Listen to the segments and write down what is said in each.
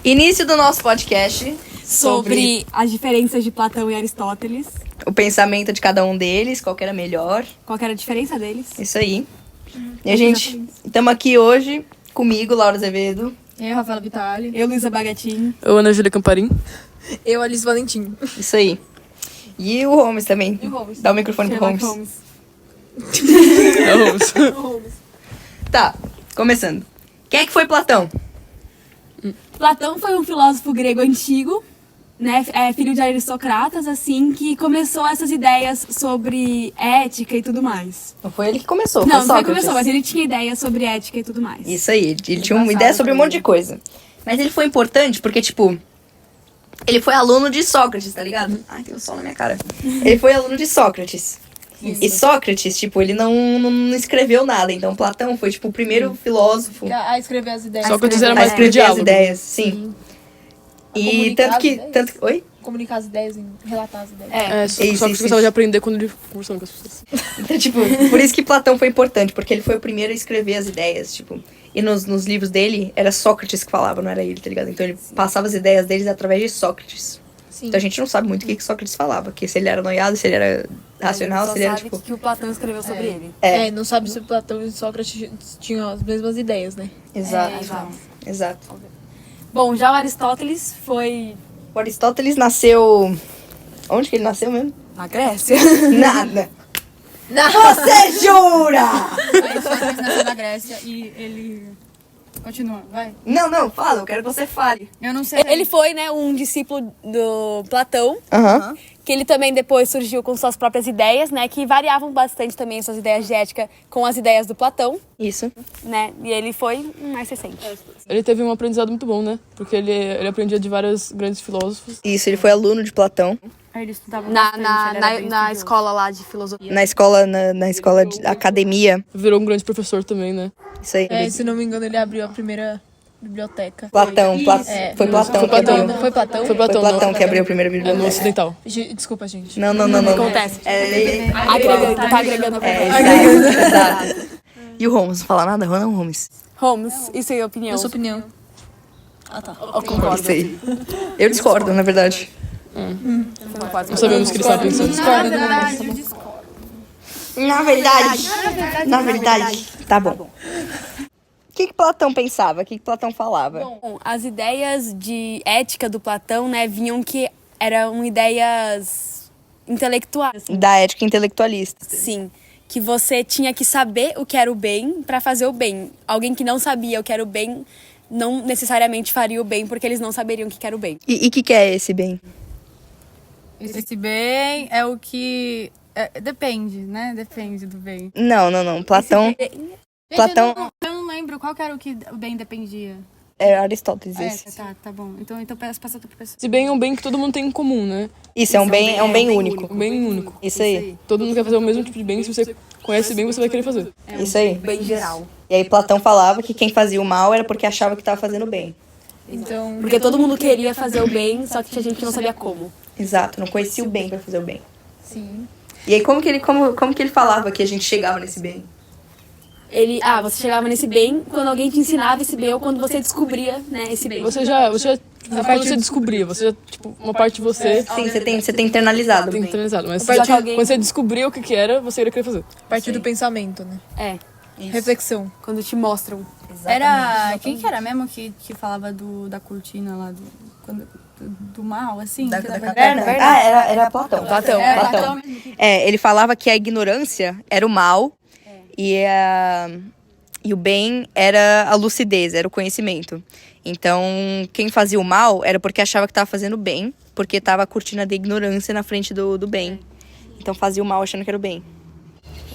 Início do nosso podcast sobre as diferenças de Platão e Aristóteles. O pensamento de cada um deles, qual que era melhor. Qual que era a diferença deles. Isso aí. E a gente, estamos aqui hoje comigo, Laura Azevedo. Eu, Rafaela Vitali. Eu, Luísa Bagatini. Eu, Ana Júlia Camparim. Eu, Alice Valentim. Isso aí. E o Holmes também. E o Holmes. Dá o microfone pro Holmes. É o Holmes. Tá, começando. Quem é que foi Platão? Platão foi um filósofo grego antigo, né, filho de aristocratas, assim, que começou essas ideias sobre ética e tudo mais. Não foi ele que começou, Não, foi não foi que Sócrates. começou, mas ele tinha ideias sobre ética e tudo mais. Isso aí, ele tinha uma ideia sobre um monte de coisa. Mas ele foi importante porque, tipo, ele foi aluno de Sócrates, tá ligado? Ai, tem um sol na minha cara. Ele foi aluno de Sócrates. E Sócrates, tipo, ele não escreveu nada. Então, Platão foi, tipo, o primeiro filósofo A escrever as ideias. Sócrates era a mais pro escrever as diálogo. ideias. Sim. E comunicar tanto as que... ideias? Oi? Comunicar as ideias, relatar as ideias. É, Isso, Sócrates isso. gostava de aprender quando ele conversando com as pessoas. Então, tipo, por isso que Platão foi importante. Porque ele foi o primeiro a escrever as ideias, tipo... E nos livros dele, era Sócrates que falava, não era ele, tá ligado? Então, ele passava as ideias deles através de Sócrates. Sim. Então, a gente não sabe muito o que Sócrates falava. Que se ele era noiado, se ele era racional, se ele era, sabe tipo... que o Platão escreveu sobre ele. Não sabe se Platão e Sócrates tinham as mesmas ideias, né? Exato. Bom, já o Aristóteles foi O Aristóteles nasceu... Onde que ele nasceu mesmo? na Grécia. Nada. Você jura? Aristóteles nasceu na Grécia e ele... Continua, vai. Não, fala. Eu quero que você fale. Eu não sei. Ele foi, né, um discípulo do Platão, Aham. que ele também depois surgiu com suas próprias ideias, né, que variavam bastante também suas ideias de ética com as ideias do Platão, Isso. né, e ele foi um mais recente. Ele teve um aprendizado muito bom, né? Porque ele aprendia de vários grandes filósofos. Isso, ele foi aluno de Platão. Ele estudava Na, bastante, na, ele era na, bem na estudioso. escola lá de filosofia. Na escola de academia. Virou um grande professor também, né? Isso aí. Se não me engano, ele abriu a primeira biblioteca. Platão. Foi Platão Foi que abriu. Platão. Foi Platão? Foi Foi Platão, Platão que abriu a primeira É no biblioteca. ocidental. Desculpa, gente. Não. Acontece. Agregando, Tá agregando a Exato. E o Holmes? Não fala nada? Não, Holmes. Holmes, isso aí é opinião. Eu sua opinião. Eu concordo. Isso aí. Eu discordo, na verdade. Não sabemos o que ele estava pensando. Na verdade, eu discordo. Na verdade. Tá bom. O que Platão pensava? O que Platão falava? Bom, as ideias de ética do Platão, né, vinham que eram ideias intelectuais. Assim. Da ética intelectualista. Sim, que você tinha que saber o que era o bem para fazer o bem. Alguém que não sabia o que era o bem não necessariamente faria o bem porque eles não saberiam o que era o bem. E o que é esse bem? Esse bem é o que... depende, né? Depende do bem. Não. Platão Gente, Platão- eu não lembro qual que era o que o bem dependia. é Aristóteles. Esse. Tá bom. Então passa outra pessoa. Esse bem é um bem que todo mundo tem em comum, né? Isso, é um bem único. Um bem único. Isso aí. Todo mundo quer fazer o mesmo tipo de bem. Se você conhece bem, você vai querer fazer. Isso aí. Bem geral. E aí Platão falava que quem fazia o mal era porque achava que estava fazendo bem. Então, Porque todo mundo queria fazer o bem, só que tinha gente que não sabia como. Exato, não conhecia o bem para fazer o bem. sim. E aí como que ele falava que a gente chegava nesse bem? Você chegava nesse bem quando alguém te ensinava esse bem ou quando você descobria, né, esse bem. Você já quando você descobria, você já, tipo, uma parte de você Sim, você tem internalizado o tem bem. internalizado. Mas Só que alguém- quando você descobriu o que era, você iria querer fazer. A partir do pensamento, né? É, Reflexão. quando te mostram. Era... Quem que era mesmo que falava da cortina lá, do mal, assim? Da que dava- caverna? Era Platão. Platão. É, Platão. Platão mesmo que... Ele falava que a ignorância era o mal e o bem era a lucidez, era o conhecimento. Então, quem fazia o mal era porque achava que estava fazendo bem, porque estava a cortina de ignorância na frente do bem. Então, fazia o mal achando que era o bem.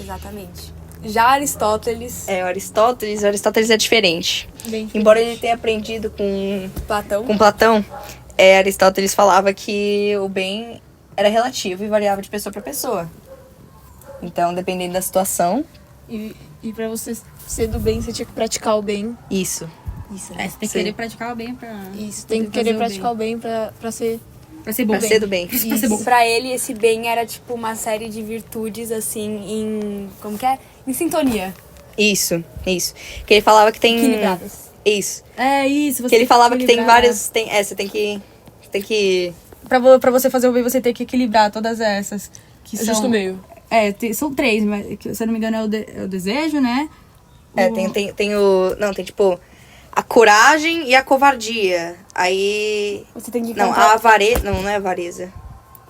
Exatamente. Já Aristóteles, O Aristóteles é diferente. Bem, Embora ele tenha aprendido com Platão, Aristóteles falava que o bem era relativo e variava de pessoa para pessoa. Então, dependendo da situação, e pra você ser do bem, você tinha que praticar o bem. isso. Você tem que querer praticar o bem pra... Isso, tem que querer praticar o bem pra ser... Pra ser bom. Pra ser do bem. Pra ser bom. pra ele esse bem era tipo uma série de virtudes assim como que é? Em sintonia. Isso. Que ele falava que tem... Equilibradas. Isso. É isso. Você Que ele falava que tem equilibrar. várias... você tem que... Pra você fazer o bem, você tem que equilibrar todas essas. Que É são, justo meio. São 3, mas se eu não me engano é o desejo, né? Tem o... Não, tem tipo... A coragem e a covardia. Aí... Você tem que Não, encontrar... a avareza... Não é avareza.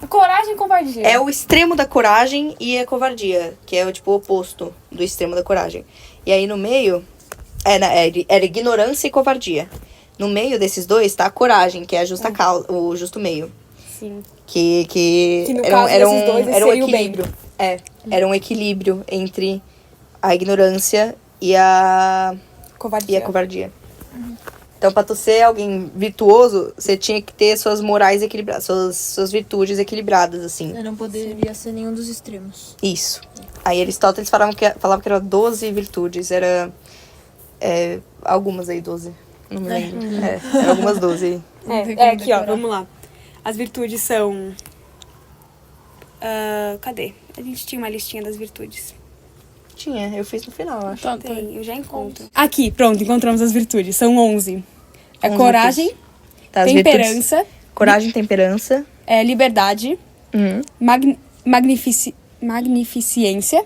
Coragem e covardia. É o extremo da coragem e a covardia. Que é o tipo o oposto do extremo da coragem. E aí no meio... Era ignorância e covardia. No meio desses dois tá a coragem, que é a justa causa, o justo meio. Sim. Que no era, caso era desses dois, era um seria o bem. equilíbrio. Era um equilíbrio entre a ignorância e a Covardia. covardia. Então, pra tu ser alguém virtuoso, você tinha que ter suas morais equilibradas, suas virtudes equilibradas, assim. Eu não poderia ser nenhum dos extremos. Isso. Aí Aristóteles falava que era 12 virtudes, era... algumas aí, 12. Não me lembro. Eram algumas 12 aí. É aqui, ó, vamos lá. As virtudes são... cadê? A gente tinha uma listinha das virtudes. Tinha, eu fiz no final, eu acho. Tá. Tem, eu já encontro. Aqui, pronto, encontramos as virtudes. São 11. É 11 coragem, virtudes. Tá, as virtudes. temperança, Coragem, temperança. liberdade, Uhum. magnificência,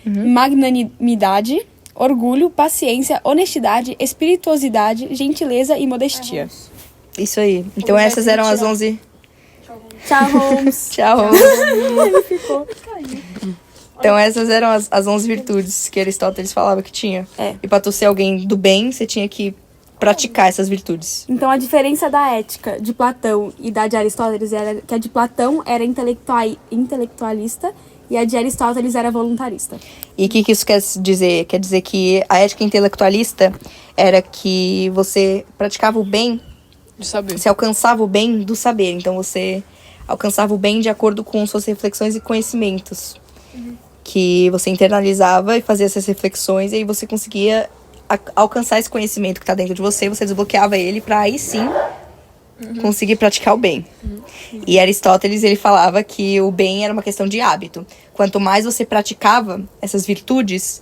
magnanimidade, orgulho, paciência, honestidade, espirituosidade, gentileza e modestia. Isso aí. Então essas eram as 11... Tchau, Holmes. Tchau. Então essas eram as 11 virtudes que Aristóteles falava que tinha. E pra tu ser alguém do bem, você tinha que praticar essas virtudes. Então, a diferença da ética de Platão e da de Aristóteles era que a de Platão era intelectualista e a de Aristóteles era voluntarista. E o que isso quer dizer? Quer dizer que a ética intelectualista era que você praticava o bem, De saber. você alcançava o bem do saber. Então você alcançava o bem de acordo com suas reflexões e conhecimentos. Que você internalizava e fazia essas reflexões e aí você conseguia alcançar esse conhecimento que tá dentro de você, você desbloqueava ele pra aí sim conseguir praticar o bem. E Aristóteles, ele falava que o bem era uma questão de hábito. Quanto mais você praticava essas virtudes,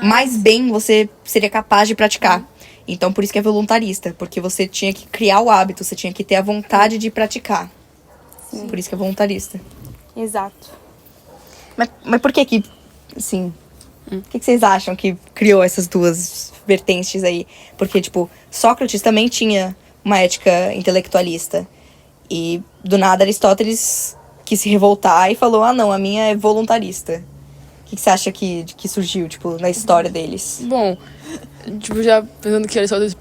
mais bem você seria capaz de praticar. Então, por isso que é voluntarista, porque você tinha que criar o hábito, você tinha que ter a vontade de praticar. Por isso que é voluntarista. Exato. Mas por que assim... O que vocês acham que criou essas duas vertentes aí? Porque, tipo, Sócrates também tinha uma ética intelectualista. E, do nada, Aristóteles quis se revoltar e falou, não, a minha é voluntarista. O que você acha que surgiu, tipo, na história deles? Bom, tipo, já pensando que Aristóteles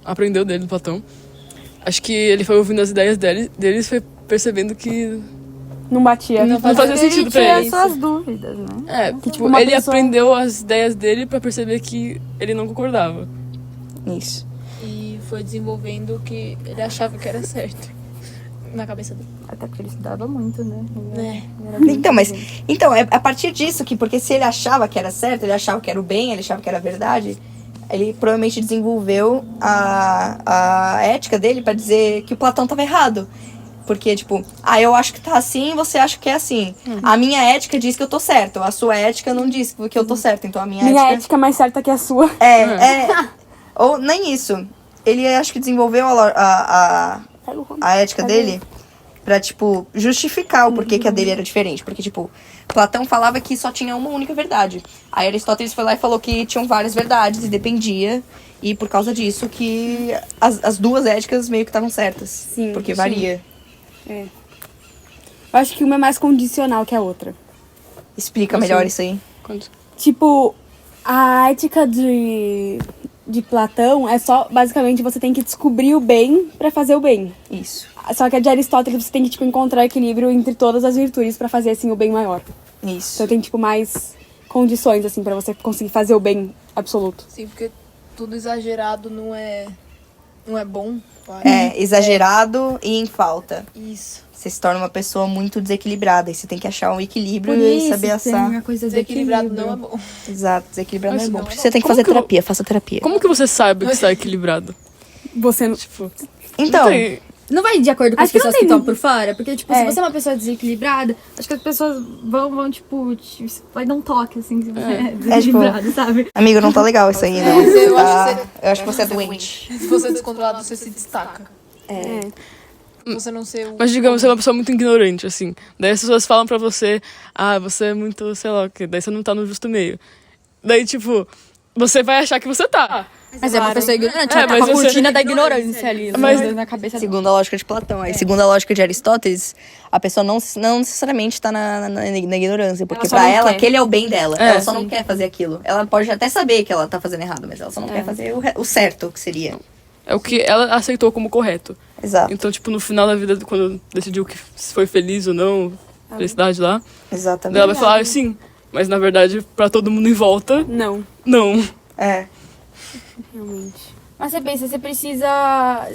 aprendeu dele, do Platão. Acho que ele foi ouvindo as ideias deles e foi percebendo que Não batia. não fazia sentido pra ele. Suas dúvidas, né? Que, tipo, uma ele pessoa- aprendeu as ideias dele pra perceber que ele não concordava. Isso. E foi desenvolvendo o que ele achava que era certo. Na cabeça dele. Até porque ele estudava muito, né? Então, é a partir disso que, porque se ele achava que era certo, ele achava que era o bem, ele achava que era a verdade, ele provavelmente desenvolveu a ética dele pra dizer que o Platão tava errado. Porque, tipo, eu acho que tá assim, você acha que é assim. A minha ética diz que eu tô certo, a sua ética não diz que eu tô certo, então a minha ética é mais certa que a sua. Ou nem isso. Ele acho que desenvolveu a ética dele pra, tipo, justificar o porquê que a dele era diferente. Porque, tipo, Platão falava que só tinha uma única verdade. Aí Aristóteles foi lá e falou que tinham várias verdades e dependia. E por causa disso que as duas éticas meio que estavam certas. Sim, porque sim. varia. Eu acho que uma é mais condicional que a outra. Explica melhor isso aí. Tipo, a ética de Platão é só, basicamente, você tem que descobrir o bem pra fazer o bem. Isso. Só que a de Aristóteles, você tem que, tipo, encontrar equilíbrio entre todas as virtudes pra fazer, assim, o bem maior. Isso. Então tem, tipo, mais condições, assim, pra você conseguir fazer o bem absoluto. Sim, porque tudo exagerado não é bom. Exagerado e em falta. Isso. Você se torna uma pessoa muito desequilibrada. E você tem que achar um equilíbrio e saber assar. Coisa Desequilibrado não é bom. Exato, desequilibrado não é Mas bom. não Por é isso você tem que Como fazer que eu- terapia, faça terapia. Como que você sabe que está equilibrado? Você não... Tipo, Então, não tem- Não vai de acordo com as Acho que não pessoas que tem- estão por fora. Porque, tipo, se É. você é uma pessoa desequilibrada, acho que as pessoas vão tipo, vai dar um toque, assim, se você é desequilibrado, sabe? Amigo, não tá legal isso aí, não. Eu Tá- acho eu acho que você é doente. Se você é descontrolado, você se destaca. Você não ser o... Mas digamos, você é uma pessoa muito ignorante, assim. Daí as pessoas falam pra você, você é muito, sei lá o quê. Daí você não tá no justo meio. Daí, tipo, você vai achar que você tá. Mas é uma pessoa ignorante, É, ela tá mas com a você- cortina da ignorância ali Mas- na cabeça dela. Segundo a lógica de Platão. Aí, segundo a lógica de Aristóteles, a pessoa não necessariamente tá na ignorância. Porque Ela só pra não ela, quer. aquele é o bem dela. É, ela só não quer fazer aquilo. Ela pode até saber que ela tá fazendo errado, mas ela só não quer fazer o certo, que seria. É o que ela aceitou como correto. Exato. Então, tipo, no final da vida, quando decidiu que se foi feliz ou não, felicidade lá, daí Exatamente. ela vai falar, sim. Mas, na verdade, pra todo mundo em volta, Não. não. É. Mas você pensa, você precisa.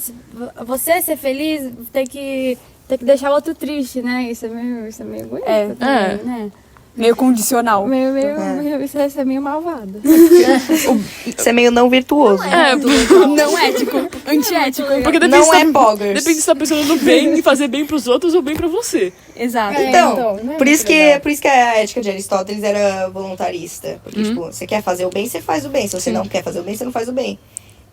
Você ser feliz tem que deixar o outro triste, né? Isso é meio egoísta também, né? Meio condicional. Isso é meio malvado. Isso é meio não virtuoso. Não ético. Antiético. Porque depende Não se é tá, poggers. depende se tá pensando no bem e fazer bem pros outros ou bem pra você. Exato. Então, não é por isso muito que legal. por isso que a ética de Aristóteles era voluntarista. Porque, tipo, você quer fazer o bem, você faz o bem. Se você não quer fazer o bem, você não faz o bem.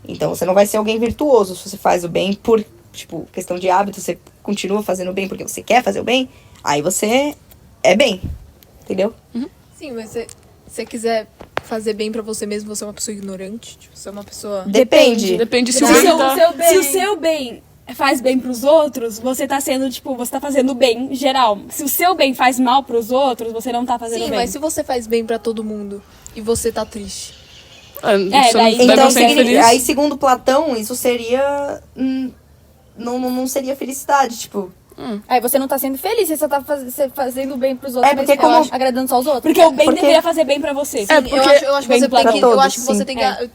Então, você não vai ser alguém virtuoso se você faz o bem por, tipo, questão de hábito, você continua fazendo o bem porque você quer fazer o bem, aí você é bem. Entendeu? Sim, mas se você quiser fazer bem pra você mesmo, você é uma pessoa ignorante. Tipo, você é uma pessoa... Depende. Depende se Se o o bem seu, tá... se o seu bem faz bem pros outros, você tá sendo, tipo, você tá fazendo bem geral. Se o seu bem faz mal pros outros, você não tá fazendo Sim, bem. mas se você faz bem pra todo mundo e você tá triste... você daí- não, Então, você é infeliz. aí, segundo Platão, isso seria. Não seria felicidade, tipo. Aí você não tá sendo feliz, você só tá fazendo bem pros outros, É, porque mas como- eu acho, agradando só os outros. Porque o bem Porque- deveria fazer bem pra você. Sim, eu acho que você tem pra que... todos, eu acho que você sim. tem que...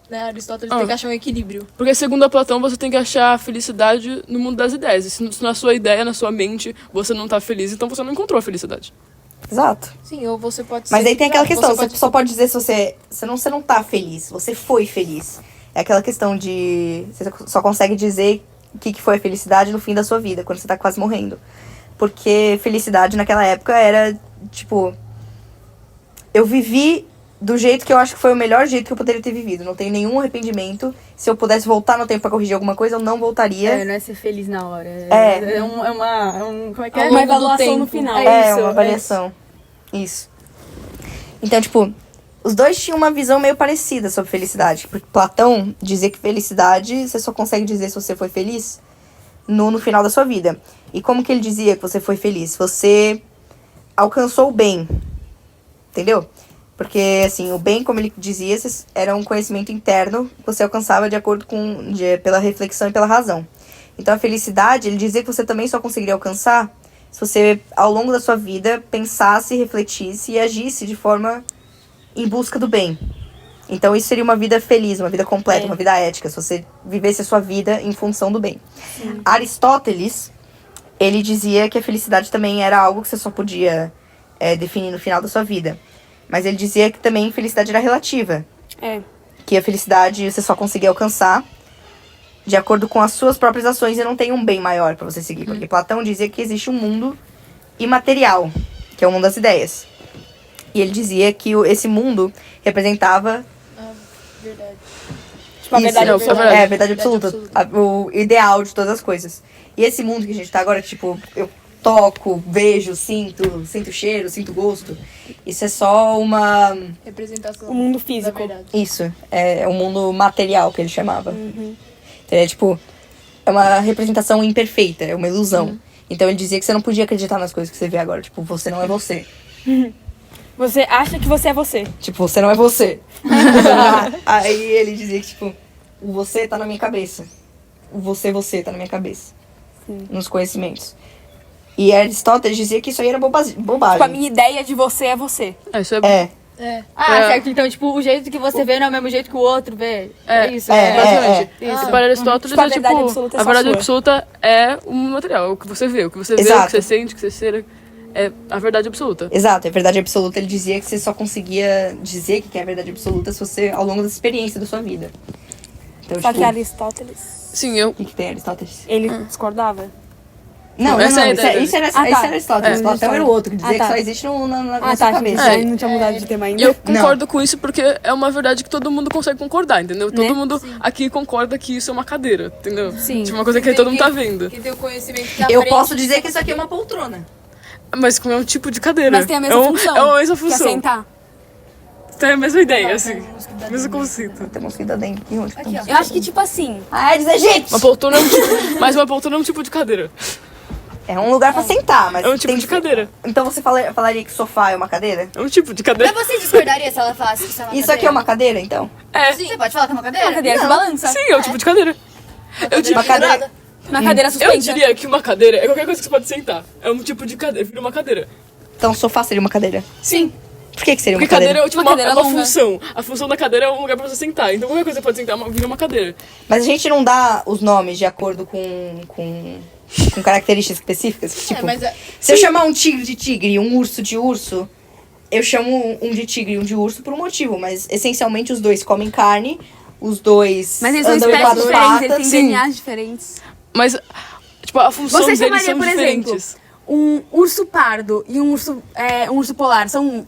Né, Aristóteles tem que achar um equilíbrio. Porque segundo a Platão, você tem que achar a felicidade no mundo das ideias. E se na sua ideia, na sua mente, você não tá feliz, então você não encontrou a felicidade. Exato. Sim, ou você pode ser... Mas aí tem aquela questão, você pode... só pode dizer se você não tá feliz, você foi feliz. É aquela questão de. Você só consegue dizer o que foi a felicidade no fim da sua vida, quando você tá quase morrendo. Porque felicidade naquela época era, tipo. Eu vivi do jeito que eu acho que foi o melhor jeito que eu poderia ter vivido. Não tenho nenhum arrependimento. Se eu pudesse voltar no tempo pra corrigir alguma coisa, eu não voltaria. Não é ser feliz na hora. Como é que Ao é? longo Uma do avaliação tempo. no final. É, isso, uma avaliação. Isso. Então, tipo, os dois tinham uma visão meio parecida sobre felicidade. Porque Platão dizia que felicidade você só consegue dizer se você foi feliz no final da sua vida. E como que ele dizia que você foi feliz? Você alcançou o bem. Entendeu? Porque, assim, o bem, como ele dizia, era um conhecimento interno que você alcançava de acordo com... pela reflexão e pela razão. Então, a felicidade, ele dizia que você também só conseguiria alcançar se você, ao longo da sua vida, pensasse, refletisse e agisse de forma em busca do bem. Então, isso seria uma vida feliz, uma vida completa, uma vida ética, se você vivesse a sua vida em função do bem. Aristóteles, ele dizia que a felicidade também era algo que você só podia definir no final da sua vida. Mas ele dizia que também felicidade era relativa. Que a felicidade você só conseguia alcançar de acordo com as suas próprias ações e não tem um bem maior pra você seguir. Porque Platão dizia que existe um mundo imaterial, que é o mundo das ideias. E ele dizia que esse mundo representava... Verdade. Tipo, a verdade Não, absoluta. verdade. É, a verdade absoluta. O ideal de todas as coisas. E esse mundo que a gente tá agora, tipo, eu toco, vejo, sinto cheiro, sinto gosto. Isso é só uma... Representação O mundo da físico. verdade. Isso, é o mundo material que ele chamava. Então, é tipo, é uma representação imperfeita, é uma ilusão. Então ele dizia que você não podia acreditar nas coisas que você vê agora. Tipo, você não é você. Você acha que você é você. Tipo, você não é você. Aí ele dizia que, tipo, o você tá na minha cabeça. O você tá na minha cabeça. Nos conhecimentos. E Aristóteles dizia que isso aí era bobagem. Tipo, a minha ideia de você é você. Isso é... É. Certo. Então, tipo, o jeito que você vê não é o mesmo jeito que o outro vê. É isso. Basicamente. Isso. Para Aristóteles, Tipo, a é tipo, verdade absoluta é a só verdade sua. absoluta é o material, o que você vê. O que você vê, o Exato. que você sente, o que você cheira, é a verdade absoluta. Exato, a verdade absoluta, ele dizia que você só conseguia dizer que é a verdade absoluta se você, ao longo da experiência da sua vida. Então, Só tipo, que Aristóteles, Sim, eu. o que tem Aristóteles? ele discordava? Não, Essa é a isso ideia dele. isso era Ah, tá. isso era Aristóteles. É. Platão era o outro, que dizia Ah, tá. que só existe na Ah, sua tá, cabeça. cabeça. Não tinha mudado de tema ainda. E eu concordo com isso porque é uma verdade que todo mundo consegue concordar, entendeu? Né? Todo mundo aqui concorda que isso é uma cadeira, entendeu? Sim. Tipo, uma coisa que todo mundo tá vendo. Que tem o conhecimento que Eu aprende. posso dizer que isso aqui é uma poltrona. Mas como é um tipo de cadeira. Mas tem a mesma é função. É a mesma Que é função. sentar. Tem a mesma ideia, assim. Mesmo conceito. Tem mosquito dentro. E onde que tem? Eu acho que, tipo assim, Ah, é dos egípcios! Uma poltrona é um tipo. Mas uma poltrona é um tipo de cadeira. É um lugar pra sentar, mas É um tipo tem de cadeira. Então você falaria que sofá é uma cadeira? É um tipo de cadeira. Mas você discordaria se ela falasse que isso é uma Isso aqui é uma cadeira, então? É. Você pode falar que é uma cadeira? uma cadeira que Não. balança. Sim, é um tipo de cadeira. Eu diria, Uma cadeira... Uma cadeira eu suspensa. diria que uma cadeira é qualquer coisa que você pode sentar. É um tipo de cadeira. Vira uma cadeira. Então sofá seria uma cadeira? Sim. Por que seria uma Porque cadeira cadeira? é tipo Uma cadeira é uma longa. função. A função da cadeira é um lugar pra você sentar. Então qualquer coisa que você pode sentar vira uma cadeira. Mas a gente não dá os nomes de acordo com características específicas? Tipo, mas é- se eu chamar um tigre de tigre e um urso de urso, eu chamo um de tigre e um de urso por um motivo. Mas essencialmente os dois comem carne, os dois Mas eles são andam em espécies quatro diferentes, eles têm patas. DNAs diferentes. Mas, tipo, a função Você deles chamaria, são por diferentes. exemplo, um urso pardo e um urso polar são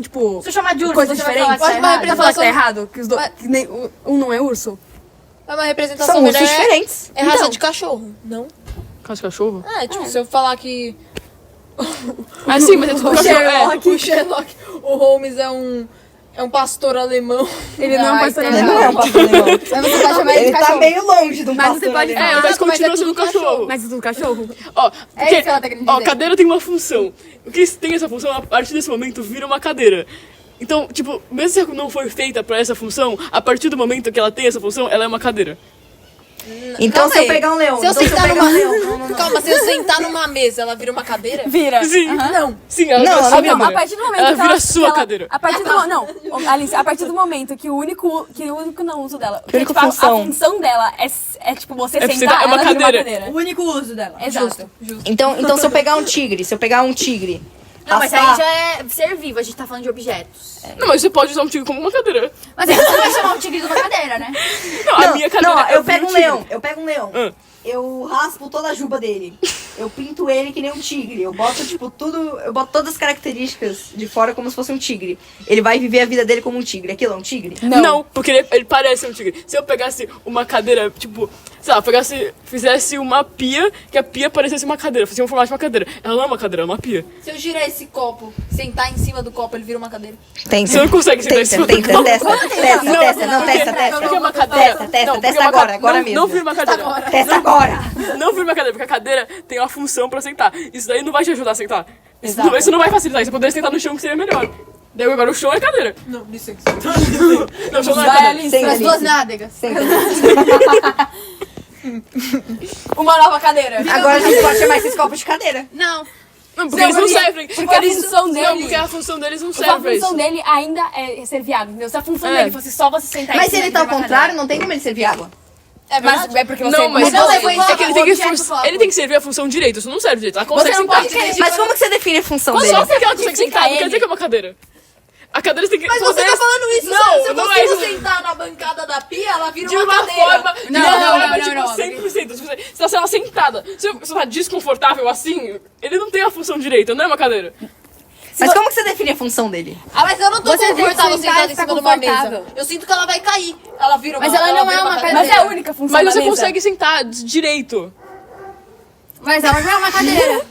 tipo, Se eu chamar de urso, coisas você vai diferentes? falar que tá Você vai falar que tá errado. errado? Que os dois, que nem, um não é urso? É uma representação São ursos melhor. diferentes. É raça Então. de cachorro, não? Caso de cachorro? Ah, tipo, se eu falar que Ah, sim, mas é tipo o cachorro. É. Sherlock, o Holmes é um pastor alemão. Ele não é um aí pastor tá Ele alemão. não é um pastor alemão. Mas você pode chamar ele Ele de tá cachorro. meio longe do Mas pastor você pode alemão. É, mas mas é continua tudo sendo cachorro. Mas do cachorro? Ó, porque, isso que ela tá querendo ó, dizer. cadeira tem uma função. O que tem essa função, a partir desse momento, vira uma cadeira. Então, tipo, mesmo se ela não foi feita pra essa função, a partir do momento que ela tem essa função, ela é uma cadeira. Então Calma se eu aí. pegar um leão, Se eu então sentar pegar numa... um leão. Não. Calma, se eu sentar numa mesa, ela vira uma cadeira? Vira. Sim. Não. Sim, ela Não, vira ela sua vira- Não, a cadeira. partir do momento Ela que vira sua cadeira. A partir do não, Alice, a partir do momento que o único não uso dela, que única tipo, função. a função dela é tipo você É sentar, é uma ela vira cadeira. O único uso dela. Exato. Então se eu pegar um tigre, Não, mas assar- aí já é ser vivo, a gente tá falando de objetos. Não, mas você pode usar um tigre como uma cadeira. Mas aí você não vai chamar um tigre de uma cadeira, né? Não, a minha cadeira Não, é eu pego um tigre. leão, eu raspo toda a juba dele. Eu pinto ele que nem um tigre. Eu boto, tipo, tudo. Eu boto todas as características de fora como se fosse um tigre. Ele vai viver a vida dele como um tigre. Aquilo é um tigre? Não, porque ele parece um tigre. Se eu pegasse uma cadeira, tipo, sei lá, fizesse uma pia, que a pia parecesse uma cadeira, fizesse um formato de uma cadeira. Ela não é uma cadeira, é uma pia. Se eu girar esse copo, sentar em cima do copo, ele vira uma cadeira? Tenta. Você não consegue sentar em cima do copo. Testa. Porque é uma cadeira. Testa Não, porque testa uma agora não, mesmo. Não vira uma cadeira. Testa agora. Não vira uma cadeira, porque a cadeira tem uma função pra sentar. Isso daí não vai te ajudar a sentar. Exato. Isso não vai facilitar. Você poderia sentar no chão que seria melhor. Daí agora o chão é cadeira. Não, licença. Não, o chão não é Vai, cadeira. Alice. Senta, As duas Alice. nádegas. Senta. Uma nova cadeira. Agora a gente pode chamar esses copos de cadeira. Não. Não, porque eles não servem. Porque a função Não, dele. porque a função deles não A serve pra função isso. dele ainda é servir água, entendeu? Se a função É. dele fosse só você sentar Mas em se cima ele tá ao de uma contrário, não tem como ele servir água. É cadeira. verdade? Mas é porque você Não, mas não, não, é que é que ele tem que, objeto ele tem que servir a função direito. Isso não serve direito. Ela consegue Você não sentar. pode querer. Mas como que você define a função dele? Só porque ela consegue Fica sentar, não quer ele. dizer que é uma cadeira. A cadeira tem que Mas você tá falando isso, Não, se eu não consigo é isso. sentar na bancada da pia, ela vira De uma uma cadeira. forma. Não, de uma não, forma, não, tipo, não, não. 100%. Se você tá sendo sentada, se você tá desconfortável assim, ele não tem a função direita, não é uma cadeira. Mas como que você define a função dele? Ah, mas eu não tô Você tem que confortável sentar sentada e em ficar cima de uma confortável. mesa. Eu sinto que ela vai cair. Ela vira uma Mas ela não vira é uma cadeira. Mas é a única função Mas da você mesa. consegue sentar direito. Mas ela não é uma cadeira.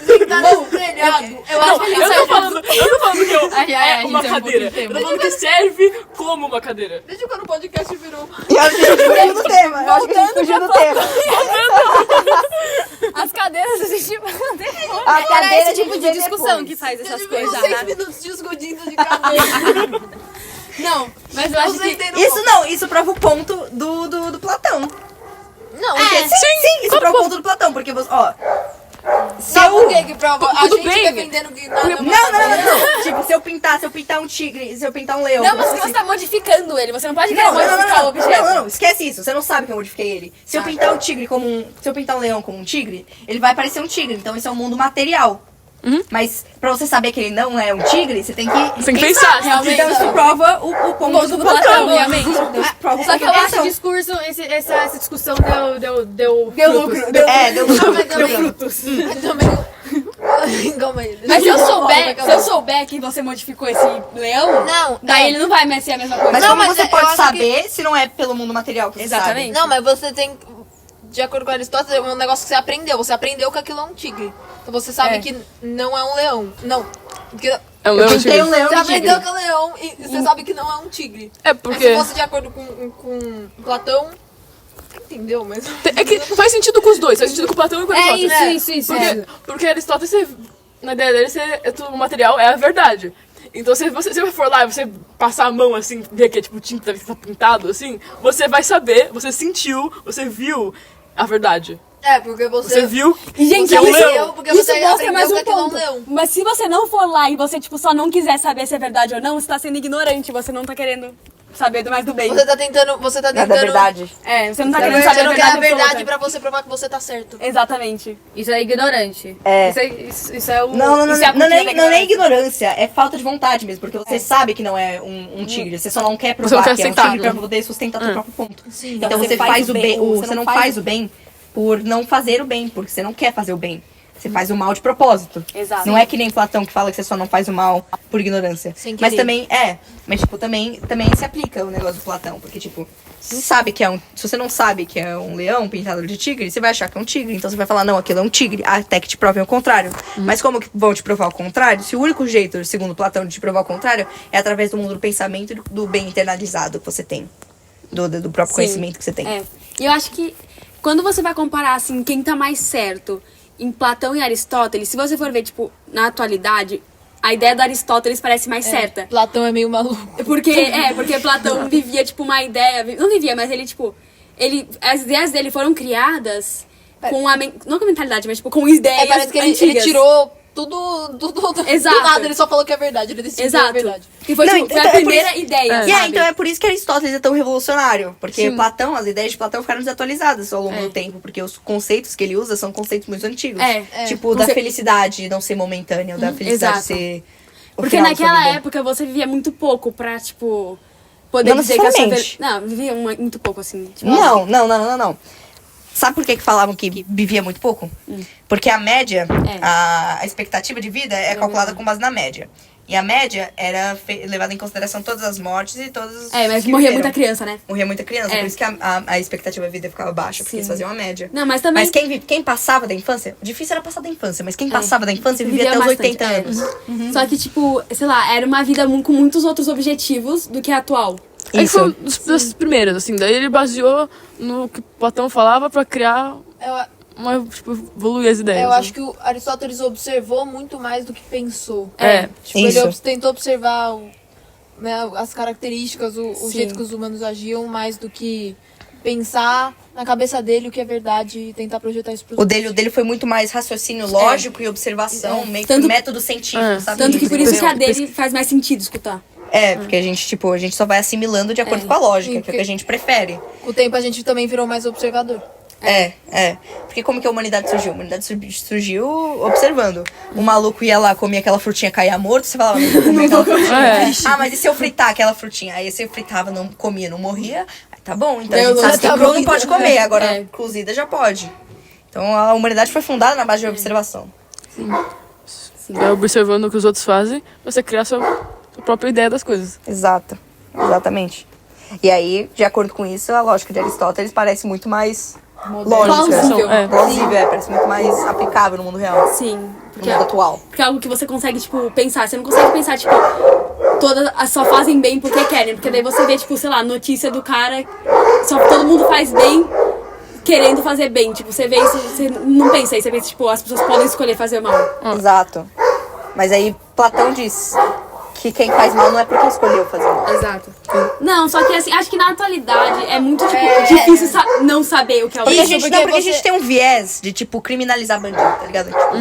Sentar no telhado. Eu acho que Eu tô falando que Ai, ai, é ai, uma gente, é um cadeira. pouquinho Eu tô falando que serve como uma cadeira. Desde quando o podcast virou... Eu acho que a gente fugiu do tema. Eu acho que a gente fugiu do tema. As cadeiras existem. A Era cadeira esse tipo de vem discussão depois. que faz essas Desde coisas. 6 né? minutos discutindo de cadeira. Não, mas eu acho que... Isso não, isso prova o ponto do Platão. Não, Sim, isso prova o ponto do Platão, porque você, ó. Se Sabe eu... por que que prova? A Tudo gente bem. defendendo que nada é uma Não. cadeira. Tipo, se eu pintar um tigre, se eu pintar um leão. Não, mas você- você tá modificando ele. Você não pode querer Não, modificar o objeto. não, esquece isso. Você não sabe que eu modifiquei ele. Se eu pintar um tigre como um. Se eu pintar um leão como um tigre, ele vai parecer um tigre. Então isso é um mundo material. Mas pra você saber que ele não é um tigre, você tem que Você tem que pensar, Realmente. Então isso prova o ponto do Platão, realmente. Prova o Só que eu ponto do acho Platão. esse discurso, essa discussão deu Deu frutos. lucro. Deu lucro. Deu frutos. Calma aí. Mas se Calma. eu souber que você modificou esse leão, Não, daí ele não vai mais ser a mesma coisa. Mas Não, como mas você eu pode acho saber se não é pelo mundo material que você Exatamente. Não, mas você tem. De acordo com Aristóteles, é um negócio que você aprendeu. Você aprendeu que aquilo é um tigre. Então você sabe que não é um leão. Não. Porque É um sabe? Eu leão pintei um tigre. leão você de aprendeu tigre. que é um leão e você sabe que não é um tigre. É Mas porque... se fosse de acordo com Platão. Entendeu? Mas. É que faz sentido com os dois, faz sentido com o Platão e com o Aristóteles. Isso. Porque Aristóteles, na ideia dele, o material é a verdade. Então, se você for lá e você passar a mão assim, ver que é tipo tinta que tá pintado assim, você vai saber, você sentiu, você viu a verdade. É, porque Você viu E, gente, que é um isso- leão. Porque isso você mostra mais aprendeu um que aquilo é um ponto. leão. Mas se você não for lá e você, tipo, só não quiser saber se é verdade ou não, você tá sendo ignorante, você não tá querendo saber do mais do bem. Você tá tentando. É da verdade. É, você não tá Você querendo não saber a quer a verdade verdade absoluta. pra você provar que você tá certo. Exatamente. Isso é ignorante. É. Isso é o... Não Isso é a é cultura da não é ignorância, é falta de vontade mesmo, porque você sabe que não é um tigre, você só não quer provar não quer que é um aceitar, tigre né? pra poder sustentar seu próprio ponto. Sim. Então você faz o bem, você não faz o bem por não fazer o bem, porque você não quer fazer o bem. Você faz o mal de propósito. Exato. Não é que nem Platão que fala que você só não faz o mal por ignorância. Sem Mas querer. também mas tipo, também se aplica o negócio do Platão, porque tipo, se você sabe que se você não sabe que é um leão pintado de tigre, você vai achar que é um tigre, então você vai falar não, aquilo é um tigre, até que te provem o contrário. Mas como que vão te provar o contrário? Se o único jeito, segundo Platão, de te provar o contrário é através do mundo do pensamento e do bem internalizado que você tem, do próprio conhecimento que você tem. É. E eu acho que quando você vai comparar, assim, quem tá mais certo em Platão e Aristóteles, se você for ver, tipo, na atualidade, a ideia do Aristóteles parece mais certa. Platão é meio maluco. Porque Platão vivia, tipo, uma ideia... Não vivia, mas ele, tipo... As ideias dele foram criadas com a... Não com a mentalidade, mas, tipo, com ideias Parece que ele antigas. tirou tudo Exato. do nada, ele só falou que é verdade, ele decidiu que é Exato. verdade. Que foi, Não, tipo, então foi a é por primeira isso- ideia, E sabe? então é por isso que Aristóteles é tão revolucionário. Porque Platão, as ideias de Platão ficaram desatualizadas ao longo do tempo. Porque os conceitos que ele usa são conceitos muito antigos. Tipo, da felicidade não ser momentânea, da felicidade exato. ser. o Porque final da sua naquela vida. época você vivia muito pouco pra, tipo... Poder Não dizer que a sua... necessariamente. Não, vivia muito pouco, assim. Tipo, Não. Sabe por que falavam que vivia muito pouco? Porque a média, a expectativa de vida é calculada com base na média. E a média era levada em consideração todas as mortes e todas as mas que morria viveram. muita criança, né? Morria muita criança, É. por isso que a expectativa de vida ficava baixa, porque eles faziam a média. Não, mas também... Mas quem passava da infância, difícil era passar da infância, mas quem passava da infância vivia até os bastante, 80 anos. Só que, tipo, sei lá, era uma vida com muitos outros objetivos do que a atual. É que Isso. foi das primeiras, assim, daí ele baseou no que Platão falava pra criar tipo, evoluir as ideias. Eu né? acho que o Aristóteles observou muito mais do que pensou. Tipo, Isso. ele tentou observar né, as características, o jeito que os humanos agiam, mais do que pensar na cabeça dele o que é verdade e tentar projetar isso pros O dele foi muito mais raciocínio lógico e observação, meio que Tanto- método científico, sabe? Tanto que por isso que a desenvolveu. dele faz mais sentido escutar. Porque a gente só vai assimilando de acordo com a lógica, que é o que a gente prefere. Com o tempo a gente também virou mais observador. Porque como que a humanidade surgiu? A humanidade surgiu observando. O maluco ia lá, comia aquela frutinha, caía morto, você falava, não vou comer aquela frutinha. Ah, mas e se eu fritar aquela frutinha? Aí se eu fritava, não comia, não morria, aí tá bom. Então a gente sabe que cru não pode comer, agora cozida já pode. Então a humanidade foi fundada na base de observação. Vai observando o que os outros fazem, você criar sua própria ideia das coisas. Exatamente. E aí, de acordo com isso, a lógica de Aristóteles parece muito mais lógica. Plausível. Plausível, parece muito mais aplicável no mundo real. Sim. No Porque mundo atual. é algo que você consegue, tipo, pensar. Você não consegue pensar, tipo, todas só fazem bem porque querem. Porque daí você vê, tipo, sei lá, notícia do cara, só todo mundo faz bem querendo fazer bem. Tipo, você vê isso, você não pensa aí, você pensa, tipo, as pessoas podem escolher fazer mal. Exato. Mas aí Platão diz que quem faz mal não é porque escolheu fazer mal. Exato. Não, só que assim, acho que na atualidade é muito, tipo, difícil não saber o que é o Porque, bem. a gente tem um viés de, tipo, criminalizar bandido, tá ligado? Tipo,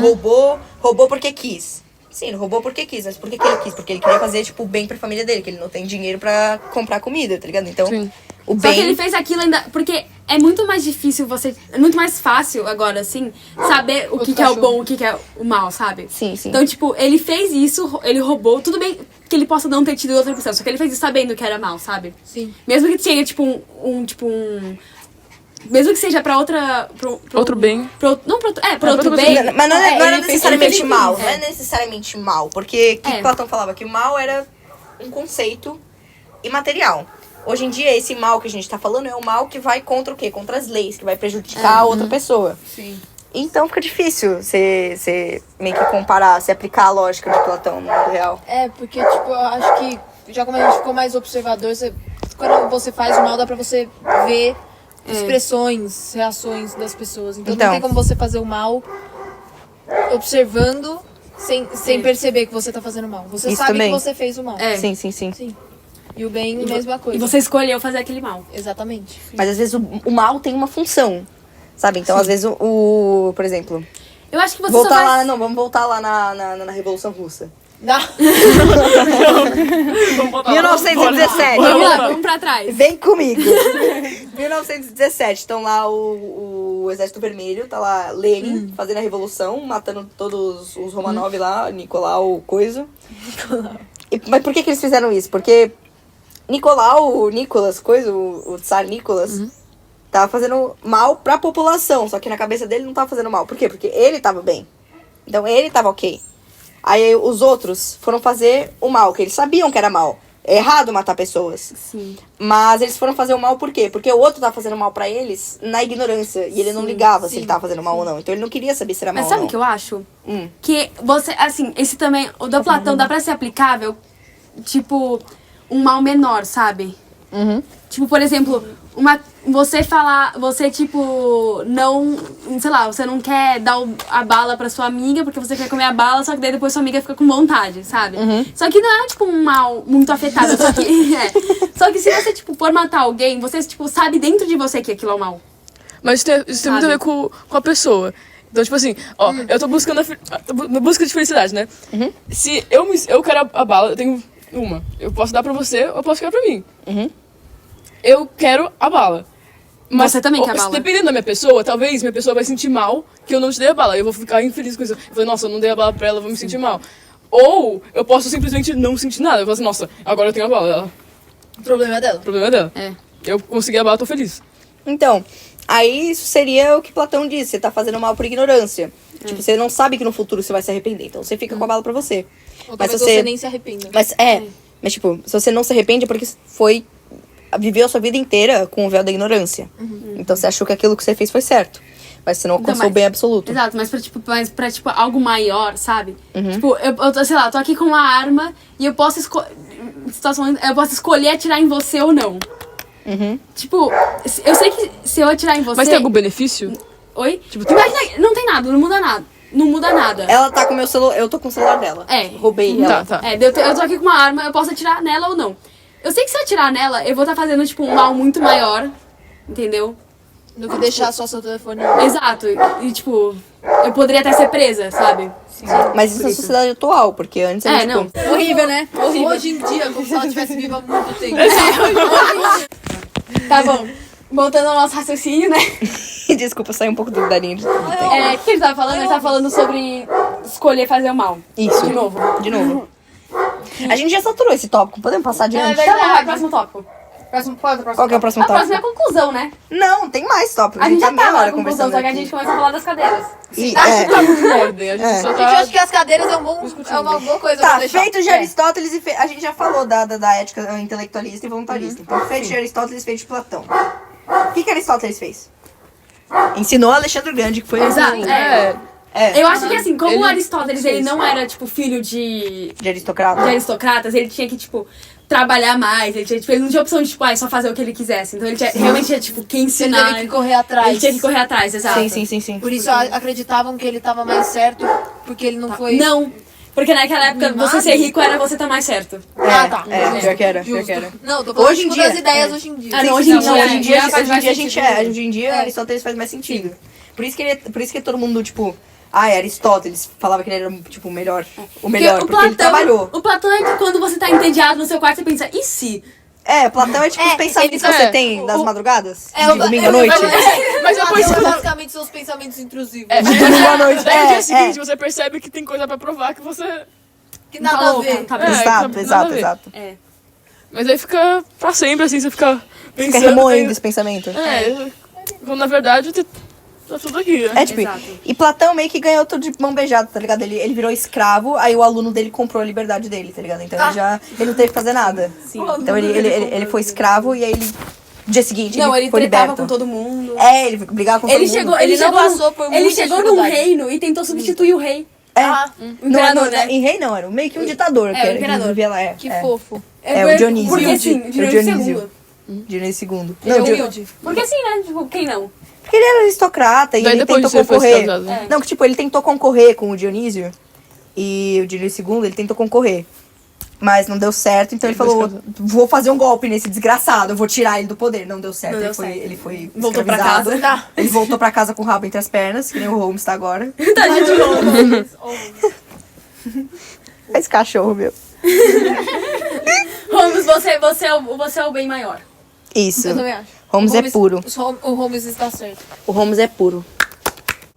roubou porque quis. Sim, ele roubou porque quis, mas por que ele quis? Porque ele queria fazer, tipo, bem pra família dele, que ele não tem dinheiro pra comprar comida, tá ligado? Então, Sim. o Só que ele bem... fez aquilo ainda. Porque é muito mais difícil você... É muito mais fácil agora, assim, saber o que é o bom, o que é o mal, sabe? Sim, sim. Então, tipo, ele fez isso, ele roubou. Tudo bem que ele possa não ter tido outra opção, só que ele fez isso sabendo que era mal, sabe? Sim. Mesmo que tenha, tipo, mesmo que seja pra outra... Outro bem. Não, pra outro bem. Mas não era ele fez- necessariamente ele fez- mal. Não é necessariamente mal. Porque o que É. Platão falava? Que o mal era um conceito imaterial. Hoje em dia, esse mal que a gente tá falando é o mal que vai contra o quê? Contra as leis, que vai prejudicar a outra pessoa. Sim. Então fica difícil você meio que comparar, se aplicar a lógica de Platão no mundo real. É, porque, tipo, eu acho que já como a gente ficou mais observador, quando você faz o mal, dá pra você ver expressões, reações das pessoas. Então Então. não tem como você fazer o mal observando sem perceber que você tá fazendo mal. Você Isso sabe também. que você fez o mal. É. Sim, sim, sim. Sim. E o bem, mesma coisa. E você escolheu fazer aquele mal. Exatamente. Mas às vezes o mal tem uma função. Sabe? Então, às vezes, por exemplo, Eu acho que você voltar só vai... lá, não, vamos voltar lá na Revolução Russa. Dá. Vamos botar lá. 1917. Vamos lá, vamos pra trás. Vem comigo. 1917. Estão lá o Exército Vermelho, tá lá Lenin fazendo a revolução, matando todos os Romanov lá, Nicolau, coisa. Mas por que eles fizeram isso? Porque Nicolas, coisa, o Tsar Nicolas, tava fazendo mal pra população, só que na cabeça dele não tava fazendo mal. Por quê? Porque ele tava bem. Então ele tava ok. Aí os outros foram fazer o mal, que eles sabiam que era mal. É errado matar pessoas. Sim. Mas eles foram fazer o mal por quê? Porque o outro tava fazendo mal pra eles na ignorância. E ele não ligava se ele tava fazendo mal ou não. Então ele não queria saber se era mal Mas ou sabe não. o que eu acho? Hum. Que você, assim, esse também, o do Platão dá pra ser aplicável, tipo, um mal menor, sabe? Tipo, por exemplo, você, tipo, não, sei lá, você não quer dar a bala pra sua amiga porque você quer comer a bala, só que daí depois sua amiga fica com vontade, sabe? Só que não é, tipo, um mal muito afetado, só que, só que se você, tipo, for matar alguém, você, tipo, sabe dentro de você que aquilo é um mal. Mas isso tem muito a ver com a pessoa. Então, tipo assim, ó, eu tô buscando na busca de felicidade, né? Se eu quero a bala, eu tenho uma. Eu posso dar pra você, eu posso dar pra mim. Eu quero a bala. Mas Você também quer a bala. Dependendo da minha pessoa, talvez minha pessoa vai sentir mal que eu não te dei a bala. Eu vou ficar infeliz com isso. Eu falei, nossa, eu não dei a bala pra ela, eu vou me sentir mal. Ou eu posso simplesmente não sentir nada. Eu falo assim, nossa, agora eu tenho a bala. Ela, O problema é dela. o problema é dela. É. Eu consegui a bala, tô feliz. Então, aí isso seria o que Platão disse. Você tá fazendo mal por ignorância. Tipo, você não sabe que no futuro você vai se arrepender. Então você fica com a bala pra você. Ou Mas talvez você- você nem se arrependa. Mas tipo, se você não se arrepende é porque viveu a sua vida inteira com o véu da ignorância. Então você achou que aquilo que você fez foi certo. Mas você não Então, alcançou o bem absoluto. Exato, mas pra, tipo, algo maior, sabe? Tipo, sei lá, tô aqui com uma arma e eu posso escolher atirar em você ou não. Tipo, eu sei que se eu atirar em você... Mas tem algum benefício? Oi? Tipo, Imagina, não tem nada, não muda nada. Não muda nada. Ela tá com o meu celular, eu tô com o celular dela. É. Roubei ela. Tá. Eu tô aqui com uma arma, eu posso atirar nela ou não. Eu sei que se eu atirar nela, eu vou estar fazendo, tipo, um mal muito maior, entendeu? Do que deixar só seu telefone. Exato. E, tipo, eu poderia até ser presa, sabe? Mas isso na sociedade atual, porque antes era Não. tipo... Horrível, né? Horrível. Hoje em dia, como se ela estivesse viva há muito tempo. Tá bom. Voltando ao nosso raciocínio, né? Desculpa, sair um pouco da linha de... O que ele tava falando? Ele tava falando sobre escolher fazer o mal. Isso. De novo. De novo. A gente já saturou esse tópico, podemos passar adiante? Tá bom, vai, próximo tópico. Qual que é o próximo A próxima é a tópico? conclusão, né? Não, tem mais tópicos. A gente tá já meia tava hora na conclusão, conversando só que a aqui. gente começa a falar das cadeiras. Tá muito em ordem. A gente só Gente, eu tá... acho que as cadeiras é uma boa coisa pra Tá, deixar. feito de Aristóteles e a gente já falou da ética intelectualista e voluntarista. Então, feito de Aristóteles, feito de Platão. O que Aristóteles fez? Ensinou Alexandre o Grande, que foi Exato, Eu acho que assim, como Ele- Aristóteles, ele não era, tipo, filho de de aristocrata. aristocratas, ele tinha que, tipo, trabalhar mais, ele não tinha opção de, tipo, só fazer o que ele quisesse. Então ele realmente tinha, tipo, que Você ensinar. teve que correr atrás. Ele tinha que correr atrás, exato. Sim. Por isso acreditavam que ele tava mais certo, porque ele não foi... Não, porque naquela época Mimado? você ser rico era você estar mais certo. Ah, tá. É, pior que era, Justo. pior que era. Não, tô falando Hoje em tipo, dia, das ideias hoje em dia. Ah, não, hoje em dia, hoje em dia, faz mais a gente sentido. hoje em dia Aristóteles faz mais sentido. Por isso que todo mundo, tipo, Aristóteles falava que ele era, tipo, o melhor, porque ele trabalhou. O Platão é que quando você tá entediado no seu quarto, você pensa, e se? Platão é tipo os pensamentos que você tem das madrugadas. É, de domingo à noite. Mas depois Platão, quando... basicamente são os pensamentos intrusivos. Domingo à noite. Daí no dia seguinte você percebe que tem coisa pra provar que você... Que nada a ver. Tá Exato. Mas aí fica pra sempre, assim, você fica pensando... Fica remoendo esse pensamento. Quando na verdade tá tudo aqui, né? É, tipo, e Platão meio que ganhou tudo de mão beijada, tá ligado? Ele virou escravo, aí o aluno dele comprou a liberdade dele, tá ligado? Então ele não teve que fazer nada. Sim. Então ele foi escravo e aí ele, no dia seguinte, Não, ele foi tretava liberto. com todo mundo. Ele brigava com todo Ele mundo. chegou, Ele ele não chegou, passou por ele muita chegou num dificuldade. reino e tentou substituir o rei. O imperador, né? Em rei não, era meio que um ditador. que o era, imperador. que vivia lá, Que fofo. o Dionísio. Porque assim, O Dionísio Dionísio. II. Dionísio II. Ele é Não, humilde. Porque assim, né? Tipo, quem não? Porque ele era aristocrata e Daí ele depois tentou disso ele foi concorrer. escravizado. Não, que tipo, ele tentou concorrer com o Dionísio. E o Dionísio II, ele tentou concorrer. Mas não deu certo, então ele falou, vou fazer um golpe nesse desgraçado, eu vou tirar ele do poder. Não deu certo, Não ele, deu foi, certo. ele foi Voltou pra escravizado. casa. Ele voltou pra casa com o rabo entre as pernas, que nem o Holmes tá agora. Esse cachorro, meu. Holmes, você é o bem maior. Isso. Eu também acho. Holmes é puro. O Holmes está certo. O Holmes é puro.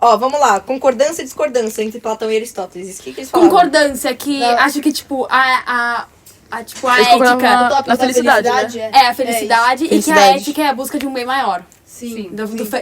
Ó, vamos lá. Concordância e discordância entre Platão e Aristóteles. O que eles falavam? Concordância, que Não. acho que, tipo, a Eles ética concordavam O tópico na da felicidade, né? é a felicidade e que a Felicidade. ética é a busca de um bem maior. Sim.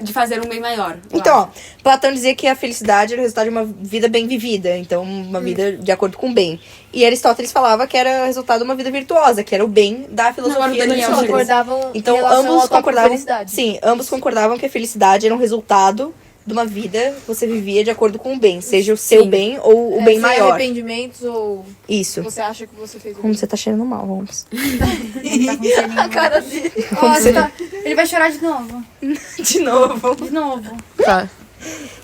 De fazer um bem maior. eu Então, acho. ó, Platão dizia que a felicidade era o resultado de uma vida bem vivida, então uma vida de acordo com o bem. E Aristóteles falava que era o resultado de uma vida virtuosa, que era o bem da filosofia de Daniel, Eles Aristóteles. concordavam Então, em relação ao ambos tópico concordavam. felicidade. Sim, ambos concordavam que a felicidade era um resultado de uma vida que você vivia de acordo com o bem, seja o seu bem ou o bem sem maior. arrependimentos ou Isso. você acha que você fez o Holmes, você tá cheirando mal, Holmes. A cara dele. Nossa, ele vai chorar de novo. De novo. De novo. Tá.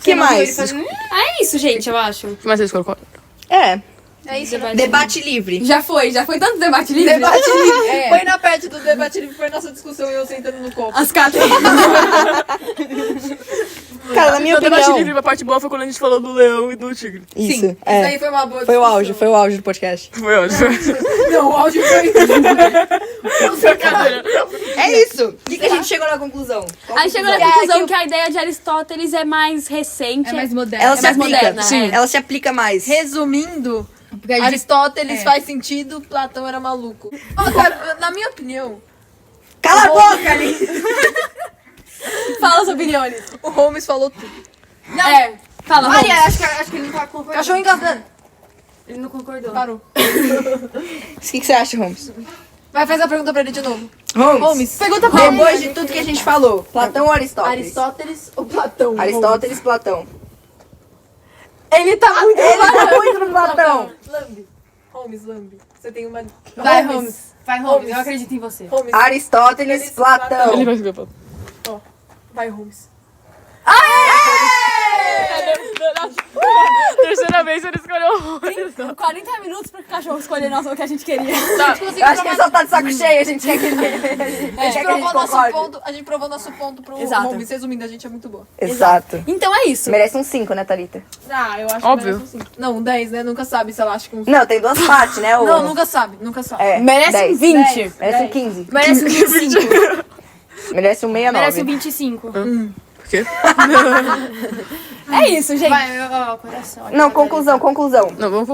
Que mais? É isso, gente, eu acho. O que mais vocês colocam? É isso, né? Debate livre. Já foi tanto debate livre. Debate livre. É. Põe na parte do debate livre, foi nossa discussão e eu sentando no copo. As cartas. Cara, na minha No debate opinião... livre, a parte boa foi quando a gente falou do leão e do tigre. Isso, Sim, isso aí foi uma boa Foi o discussão. auge, foi o auge do podcast. Foi ótimo. Não, o áudio foi... Brincadeira. É isso. O que a gente chegou na conclusão? Aí chegou na conclusão que a ideia de Aristóteles é mais recente. É mais moderno. Ela se mais aplica. moderna, Sim. é. Ela se aplica mais. Resumindo, Porque a gente- Aristóteles faz sentido, Platão era maluco. Ó, cara, na minha opinião, Cala a boca, ali. Fala as opiniões. o Holmes falou tudo. É. Fala, Maria, Holmes. acho que ele não tá concordando. Cachorro engasgando. Ele não concordou. Parou. O que você acha, Holmes? Vai fazer a pergunta pra ele de novo. Holmes. Pergunta pra ele. Depois de tudo que a gente falou, Platão ou Aristóteles? Aristóteles ou Platão? Aristóteles, Platão. Ele tá muito Ele tá muito no Platão. Lambe. Holmes, Lambe. Você tem uma... Vai, Holmes. Vai, Holmes, eu acredito em você. Holmes. Aristóteles, Platão. Ele vai ficar falando. Ó, vai, Holmes. Terceira vez ele escolheu. 40 minutos pra o cachorro escolher o que a gente queria. Eu acho que ele só tá de saco cheio, a gente quer que ele... A gente provou nosso ponto, a gente provou nosso ponto pro Exato. Holmes. Resumindo, a gente é muito boa. Exato. Então é isso. Merece um 5, né, Thalita? Ah, eu acho Óbvio. que merece um 5. Não, um 10, né? Nunca sabe se ela acha que um... Não, tem duas partes, né? O... Não, nunca sabe, nunca sabe. É, Merece 10. um 20. Merece um 15. Merece um 25. Merece um 69. Merece um 25. Por quê? É isso, gente. Vai, ó, coração. Não, conclusão. Não, vamos.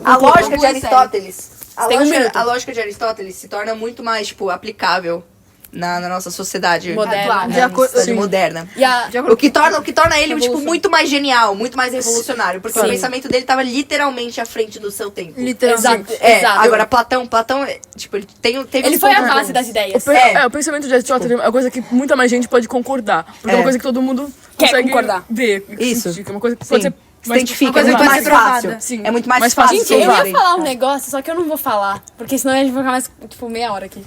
A lógica de conclui, Aristóteles. Tem um minuto. A lógica de Aristóteles se torna muito mais, tipo, aplicável na nossa sociedade Moderna. né, De na acordo- sociedade sim. moderna. E a... O que torna ele, tipo, Revolução. muito mais genial, muito mais revolucionário. Porque Sim. o pensamento dele tava literalmente à frente do seu tempo. Literalmente. Exato. É, Exato. agora Platão, tipo, ele teve Ele os foi a pontos base bons. das ideias. É. O pensamento de Aristóteles é uma coisa que muita mais gente pode concordar. Porque é uma coisa que todo mundo Quer consegue concordar. ver. Isso. sentir, que é uma coisa que Sim. pode ser Se mais identifica, é coisa muito que mais pode ser fácil. provada. Sim. É muito mais Mais fácil. fácil Gente, eu ia provarem. falar um negócio, só que eu não vou falar. Porque senão a gente vai ficar mais, tipo, meia hora aqui.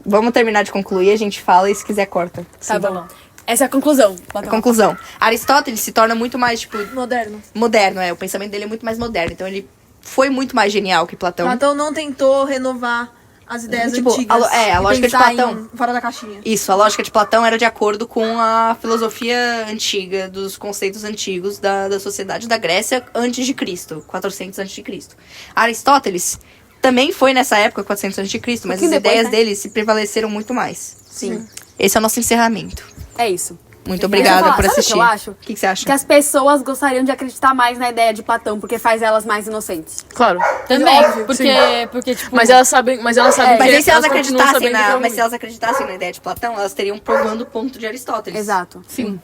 Vamos terminar de concluir, a gente fala e se quiser corta. Tá bom. Essa é a conclusão. A conclusão. Aristóteles se torna muito mais, tipo, Moderno. moderno, O pensamento dele é muito mais moderno. Então ele foi muito mais genial que Platão. Platão não tentou renovar as ideias Tipo, antigas. a e lógica de pensar Platão. em fora da caixinha. Isso, a lógica de Platão era de acordo com a filosofia antiga, dos conceitos antigos da sociedade da Grécia antes de Cristo, 400 antes de Cristo. Aristóteles também foi nessa época, 400 a.C., mas as pouquinho depois, ideias né? dele se prevaleceram muito mais. Sim. Esse é o nosso encerramento. É isso. Muito obrigada por Sabe o que assistir. eu acho? O que você acha? Que as pessoas gostariam de acreditar mais na ideia de Platão, porque faz elas mais inocentes. Claro. Também, Óbvio, porque, tipo... Mas elas sabem Mas que aí se elas continuam acreditassem sabendo que é na, ruim. mas se elas acreditassem na ideia de Platão, elas teriam provando o ponto de Aristóteles. Exato. Sim.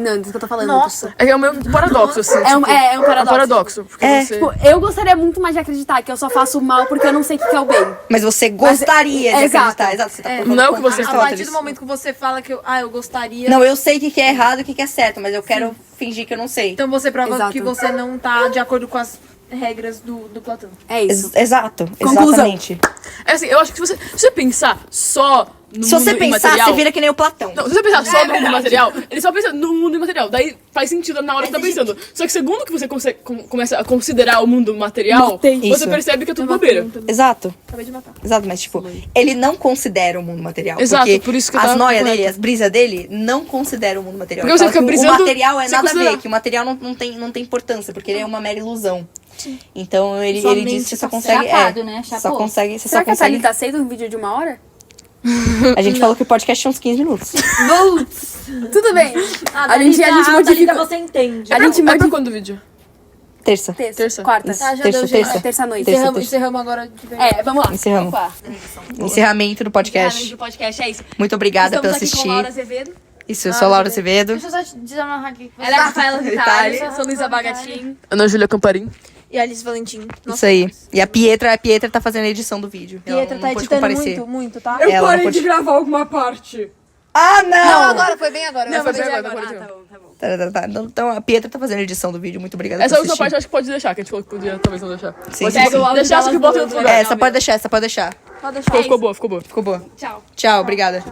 Não, disso que eu tô falando. Nossa. É o meu paradoxo, assim. É um paradoxo. Porque você... Tipo, eu gostaria muito mais de acreditar que eu só faço mal porque eu não sei o que é o bem. Mas você gostaria de exato. acreditar. Exato. Você tá provando Não é o ponto que você de A fala. partir Aristóteles. do momento que você fala que eu gostaria... Não, eu sei o que é errado e o que é certo, mas eu quero fingir que eu não sei. Então você prova Exato. que você não tá de acordo com as regras do Platão. É isso. Exato, Conclusão. exatamente. É assim, eu acho que se você pensar só no Se você mundo pensar, imaterial... você vira que nem o Platão. Não, se você pensar só no mundo imaterial, ele só pensa no mundo imaterial. Daí faz sentido na hora que você tá pensando. Só que segundo que você começa a considerar o mundo material, você Isso. percebe que é tudo bobeira. Exato. Acabei de matar. Exato, mas tipo, ele não considera o mundo material. Exato, porque por isso que eu as tava noias correto. dele, as brisas dele, não consideram o mundo material. Porque Ele você fala fica que brisando o material é sem nada a ver, considerar. que o material não tem importância, porque ele é uma mera ilusão. Então ele Sua diz mente que você só tá consegue. chapado, né? Só Chapou. consegue. Você Será só que a consegue. Thalita aceita um vídeo de 1 hora? A gente falou que o podcast tinha uns 15 minutos. Tudo bem. A gente Thalita, modifica. você entende. A gente É pra modifica. quando o vídeo? Terça. Terça. Quarta. Isso. Ah, já Terça, deu, gente. terça. Terça-noite. Terça. Encerramos agora de verdade. Vamos lá. Encerramos. Opa. Encerramento do podcast. Encerramento do podcast, é isso. Muito obrigada Estamos por aqui com assistir. Laura Azevedo. Isso, eu sou Laura Azevedo. Deixa eu só desamarrar aqui. Ela é a Rafaela Vitali. Vitali. Eu sou Luísa Bagatin. Ana Júlia Camparim. E Alice Valentim. Isso aí. E a Pietra tá fazendo a edição do vídeo. Ela Pietra não tá pôde editando comparecer. muito, muito, tá? Ela não pôde- gravar alguma parte. Ah, Não, não! agora, foi bem agora. Não, Foi foi bem bem agora. agora. Tá bom, tá bom. Tá. Então a Pietra tá fazendo a edição do vídeo. Muito obrigada Essa por última assistir. parte eu acho que pode deixar, que a gente falou que podia, talvez não deixar. Sim, Pode sim, sim. deixar, só que bota em outro lugar. Essa pode deixar. Pode deixar. Ficou boa, ficou boa. Ficou boa. Tchau. Tchau, obrigada.